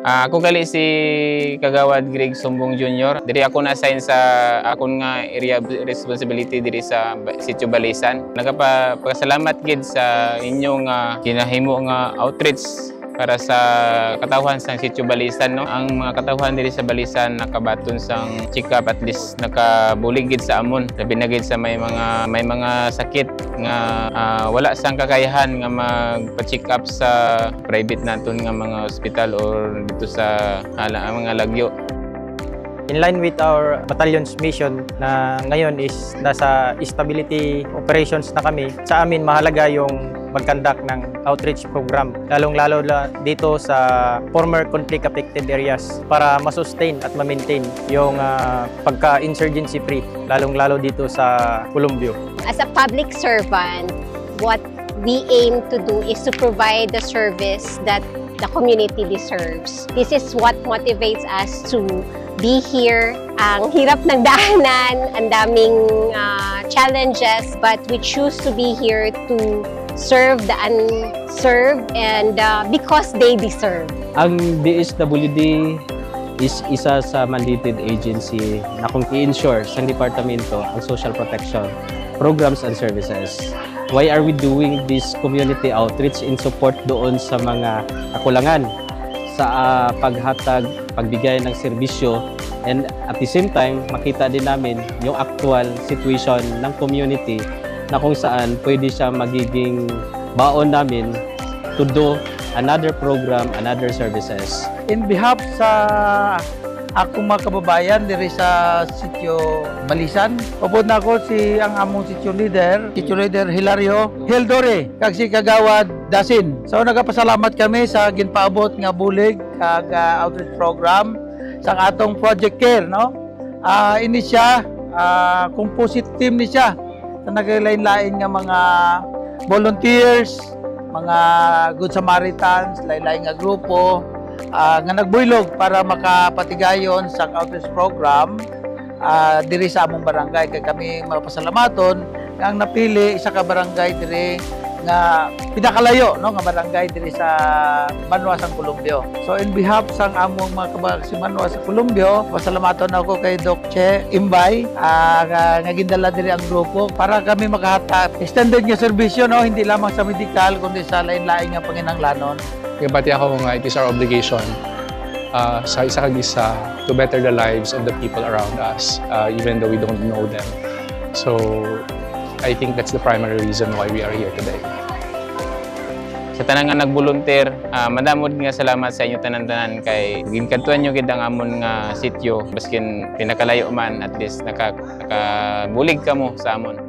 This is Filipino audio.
Ako gali si Kagawad Greg Sumbong Jr. Diri ako na-assign sa akong nga area responsibility diri sa Sitio Balisan. Nagapasalamat gid sa inyong kinahimo nga outreach para sa katawhan sa Sitio Balisan, no? Ang mga katawhan diri sa Balisan nakabaton sang check-up, at least nakabulig gid sa amon. Labi na gid sa may mga sakit nga wala sang kakayahan nga magpa-check up sa private naton nga mga ospital or dito sa mga lagyo. In line with our battalion's mission na ngayon is nasa stability operations na kami, sa amin mahalaga yung mag-conduct ng outreach program, lalong-lalo dito sa former conflict-affected areas para ma-sustain at ma-maintain yung pagka-insurgency free, lalong-lalo dito sa Columbio. As a public servant, what we aim to do is to provide the service that the community deserves. This is what motivates us to be here. Ang hirap ng daanan, ang daming challenges, but we choose to be here to serve the unserved and because they deserve. Ang DSWD is isa sa mandated agency na kung i-ensure sa departamento ang social protection programs and services. Why are we doing this community outreach in support doon sa mga kakulangan sa paghatag, pagbigay ng serbisyo, and at the same time makita din namin yung actual situation ng community na kung saan pwede siya magiging baon namin to do another program, another services. In behalf sa akong mga kababayan diri sa Sitio Balisan, upod na ako ang among Sitio Leader Hilario Hildore, kag si Kagawad Dasin. So nagapasalamat kami sa ginpaabot nga bulig kag outreach program sa atong Project Care, no? Ini siya composite team ni siya sa naglain-lain nga mga volunteers, mga Good Samaritans, lain-lain nga grupo nga nagbuylog para makapatigayon sa outreach program diri sa among barangay. Kay kami mapasalamaton nga ang napili isa ka barangay diri nga pinakalayo, no, nga barangay diri sa Manwa sa Columbio. So in behalf sang among mga kababayan si Manwa sa Columbio, pasalamaton ako kay Doc Che Imbay nga gindala diri ang grupo para kami makahatag extended nga serbisyo, no, hindi lamang sa medical kundi sa lain-lain nga panginahanglanon. Pati ako nga it is our obligation sa isa kag isa to better the lives of the people around us even though we don't know them. So I think that's the primary reason why we are here today. Sa tanan nga nag-volunteer, madamod nga salamat sa inyo tanan-tanan kay ginkantuan nyo gid ang amon nga sitio baskin pinakalayo man, at least nakabulig kamo sa amon.